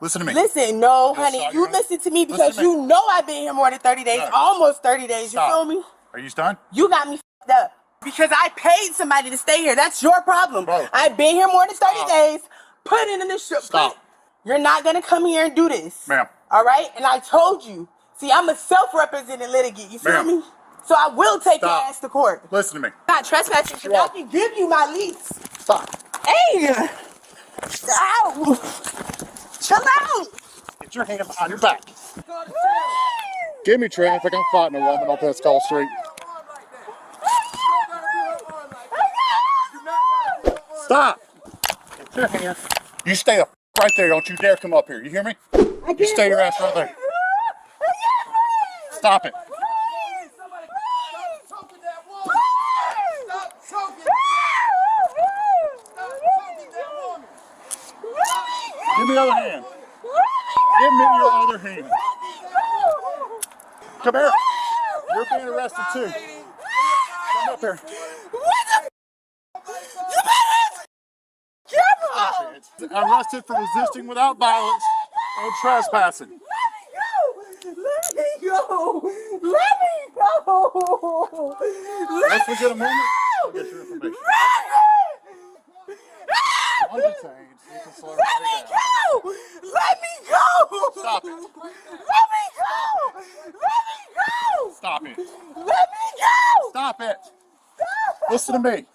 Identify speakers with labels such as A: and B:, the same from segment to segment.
A: Listen to me.
B: Listen, no, honey. You listen to me because you know I've been here more than 30 days, almost 30 days.
A: Stop.
B: You feel me?
A: Are you done?
B: You got me f***ed up because I paid somebody to stay here. That's your problem.
A: Bro.
B: I've been here more than 30 days. Put it in the show.
A: Stop.
B: You're not going to come here and do this.
A: Ma'am.
B: All right? And I told you. See, I'm a self-represented litigant. You feel me? So I will take your ass to court.
A: Listen to me.
B: Not trespassing because I can give you my lease.
A: Stop.
B: Hey! Ow! Chill out!
A: Get your hand behind your back. Give me traffic. I'm fighting a woman on Pensacola Street. Stop! Get your hand. You stay up right there. Don't you dare come up here. You hear me? You stay your ass right there. Stop it. Give me the other hand. Give me your other hand. Come here. You're being arrested too. Come up here.
B: What the?
A: Arrested for resisting without violence and trespassing.
B: Let me go. Let me go.
A: Let's forget a moment. I'll get your information. Undetained. You can slow
B: Let me go. Let me go.
A: Stop it.
B: Let me go. Let me go.
A: Stop it.
B: Let me go.
A: Stop it. Listen to me.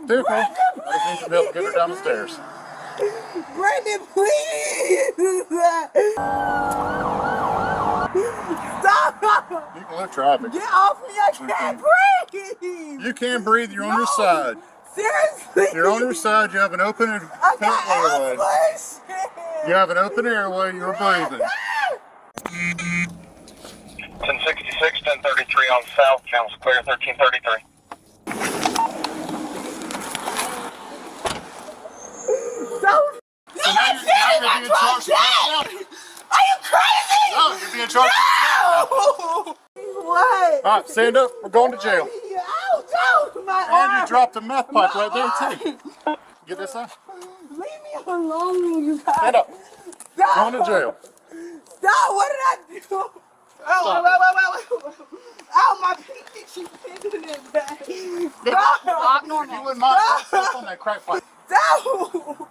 A: Vehicle. I just need some help. Get her down the stairs.
B: Brandon, please. Stop.
A: You can lift traffic.
B: Get off me. I can't breathe.
A: You can't breathe. You're on your side.
B: Seriously.
A: You're on your side. You have an open airway. You have an open airway. You're breathing.
C: 1066, 1033 on South, channel's clear, 1333.
A: So now you're being charged.
B: Are you crazy?
A: No, you're being charged.
B: No. What?
A: All right, stand up. We're going to jail.
B: Ow, my
A: And
B: arm.
A: you dropped a meth pipe right there too. Get this up.
B: Leave me alone, you guys.
A: Stand up.
B: Stop.
A: Going to jail.
B: Stop. What did I do? Oh, wait. Ow, my pinky. She's pinching it back. Stop.
D: Not normal.
A: You wouldn't mind step on that crack pipe.
B: Stop.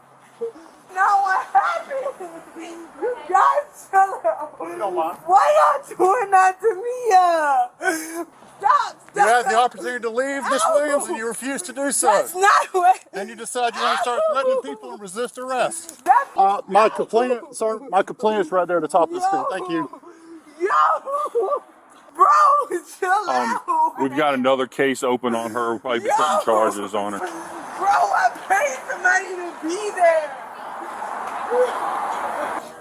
B: No, what happened? You guys chill out.
A: You don't mind.
B: Why y'all doing that to me? Stop.
A: You had the opportunity to leave, Miss Williams, and you refused to do so.
B: That's not what.
A: Then you decide you want to start threatening people and resist arrest.
B: That's
A: My complaint, sir, my complaint is right there at the top of the screen. Thank you.
B: Yo, bro, chill out.
E: We've got another case open on her. We've been putting charges on her.
B: Bro, I paid somebody to be there.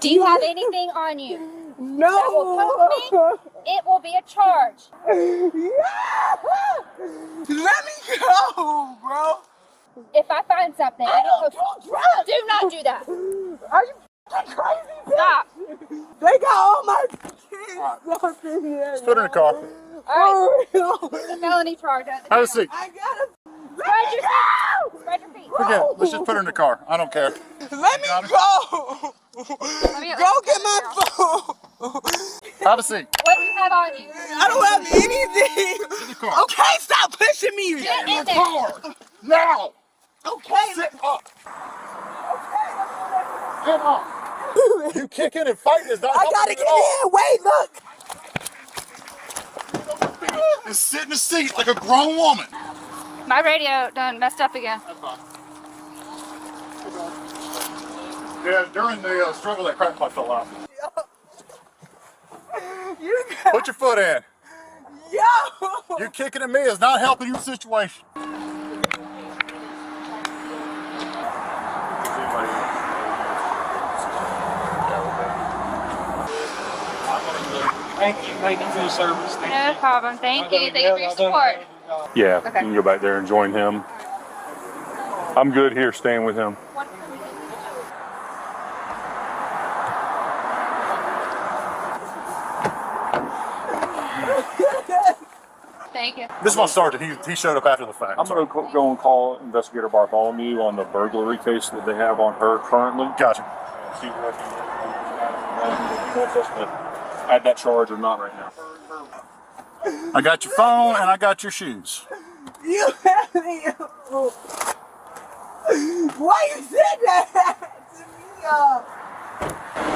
D: Do you have anything on you?
B: No.
D: That will post me? It will be a charge.
B: Yeah. Let me go, bro.
D: If I find something,
B: I don't do drugs.
D: do not do that.
B: Are you crazy? Bitch?
D: Stop.
B: They got all my kids up in here.
A: Let's put her in the car.
D: All right.
B: Oh,
D: It's a felony charge.
A: Have a seat.
B: I gotta.
D: Spread your feet. Spread your feet.
A: Forget it. Let's just put her in the car. I don't care.
B: Let me go. Go get my phone.
A: Have a seat.
D: What do you have on you?
B: I don't have anything.
A: In the car.
B: Okay, stop pushing me.
D: Get in there.
A: Car. Now.
B: Okay.
A: Sit up. Sit up. You kicking and fighting is not
B: I gotta get in. Wait, look.
A: And sit in the seat like a grown woman.
D: My radio done messed up again.
A: That's fine. Yeah, during the struggle, that crack pipe fell out.
B: You got,
A: Put your foot in.
B: yo.
A: You kicking at me is not helping your situation.
F: Thank you for the service.
D: No problem. Thank you. Thank you for your support.
E: Yeah,
D: Okay.
E: you can go back there and join him. I'm good here staying with him.
D: Thank Thank you.
A: This is my sergeant. He showed up after the fact.
E: I'm going to go and call Investigator Bartholomew on the burglary case that they have on her currently.
A: Gotcha.
E: See what he wants us to add that charge or not right now.
A: I got your phone and I got your shoes.
B: You have me. Why you said that to me?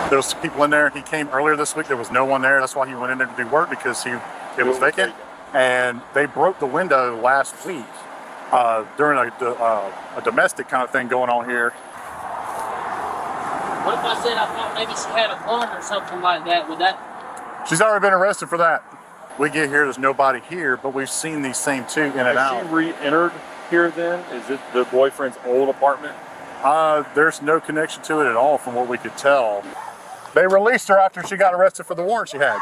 A: There was people in there. He came earlier this week. There was no one there. That's why he went in there to do work, because it was vacant. And they broke the window last week during a domestic kind of thing going on here.
F: What if I said I thought maybe she had a gun or something like that? Would that?
A: She's already been arrested for that. We get here, there's nobody here, but we've seen these same two in and out.
E: Has she re-entered here then? Is it the boyfriend's old apartment?
A: There's no connection to it at all from what we could tell. They released her after she got arrested for the warrant she had.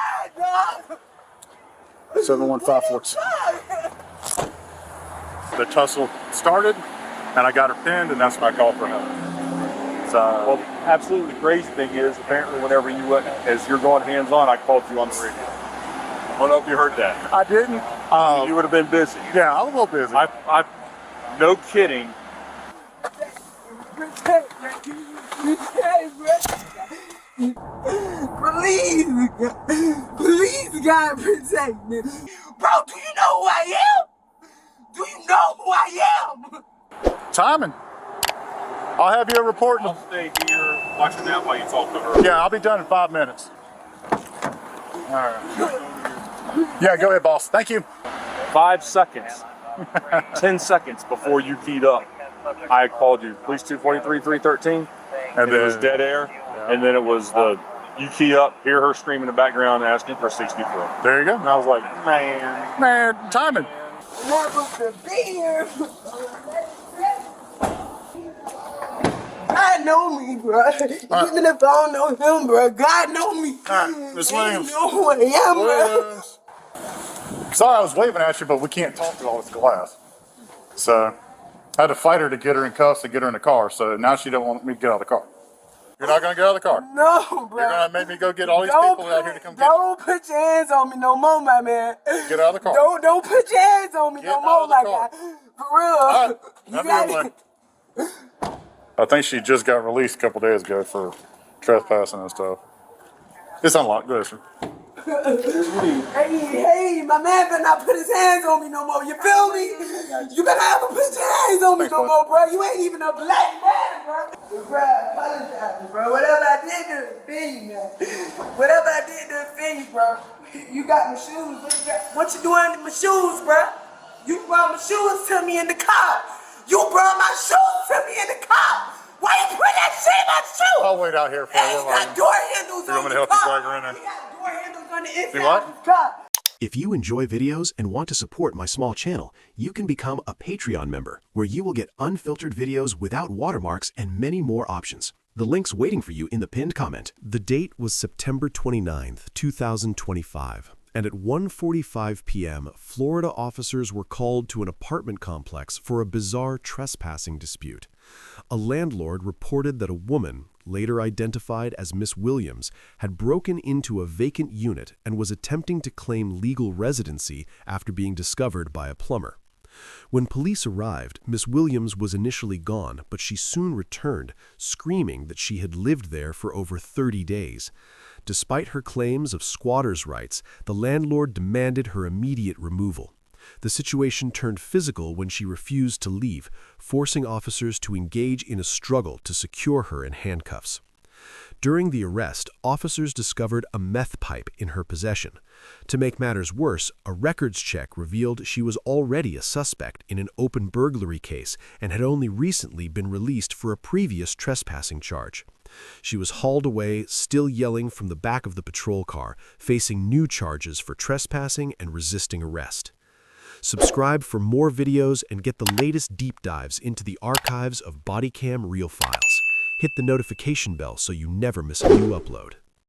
A: 71546. The tussle started, and I got her pinned, and that's when I called for help. So,
E: Well, absolutely crazy thing is, apparently whenever as you're going hands-on, I called you on the radio. I don't know if you heard that.
A: I didn't.
E: You would have been busy.
A: Yeah, I was a little busy.
E: No kidding.
B: Please, God, protect me. Bro, do you know who I am? Do you know who I am?
A: Timing. I'll have you report.
E: I'll stay here watching that while you talk to her.
A: Yeah, I'll be done in 5 minutes. All right. Yeah, go ahead, boss. Thank you.
E: 5 seconds, 10 seconds before you keyed up, I called you, police 243-313, and it was dead air, and then it was you key up, hear her screaming in the background, asking for 64.
A: There you go.
E: And I was like,
A: Man, timing.
B: Never to be here. God know me, bro. Even if I don't know him, bro, God know me.
A: All right, Miss Williams.
B: You know who I am, bro.
A: Sorry I was waving at you, but we can't talk through all this glass. So I had to fight her to get her in cuffs and get her in the car. So now she don't want me to get out of the car. You're not going to get out of the car.
B: No, bro.
A: You're going to make me go get all these people out here to come get you.
B: Don't put your hands on me no more, my man.
A: Get out of the car.
B: Don't put your hands on me
A: Get
B: no
A: out
B: more,
A: of the
B: my
A: car.
B: guy. For real.
A: All right,
B: You
A: have
B: got
A: your
B: it.
A: way. I think she just got released a couple days ago for trespassing and stuff. It's unlocked. Go ahead, sir.
B: Hey, my man better not put his hands on me no more. You feel me? You better not put your hands on me no more, bro. You ain't even a black man, bro. Bro, apologize, bro. Whatever I did to offend you, man. Whatever I did to offend you, bro. You got my shoes. What you doing to my shoes, bro? You brought my shoes to me in the car. You brought my shoes to me in the car. Why you put that shit in my shoe?
A: I'll wait out here for you.
B: Hey, you got door handles
A: You
B: on
A: want me
B: the
A: to help you
B: car.
A: drag her in there?
B: You got door handles on the inside
A: See what?
B: of the car.
G: If you enjoy videos and want to support my small channel, you can become a Patreon member, where you will get unfiltered videos without watermarks and many more options. The link's waiting for you in the pinned comment. The date was September 29th, 2025. And at 1:45 p.m., Florida officers were called to an apartment complex for a bizarre trespassing dispute. A landlord reported that a woman, later identified as Miss Williams, had broken into a vacant unit and was attempting to claim legal residency after being discovered by a plumber. When police arrived, Miss Williams was initially gone, but she soon returned, screaming that she had lived there for over 30 days. Despite her claims of squatters' rights, the landlord demanded her immediate removal. The situation turned physical when she refused to leave, forcing officers to engage in a struggle to secure her in handcuffs. During the arrest, officers discovered a meth pipe in her possession. To make matters worse, a records check revealed she was already a suspect in an open burglary case and had only recently been released for a previous trespassing charge. She was hauled away, still yelling from the back of the patrol car, facing new charges for trespassing and resisting arrest. Subscribe for more videos and get the latest deep dives into the archives of Bodycam Real Files. Hit the notification bell so you never miss a new upload.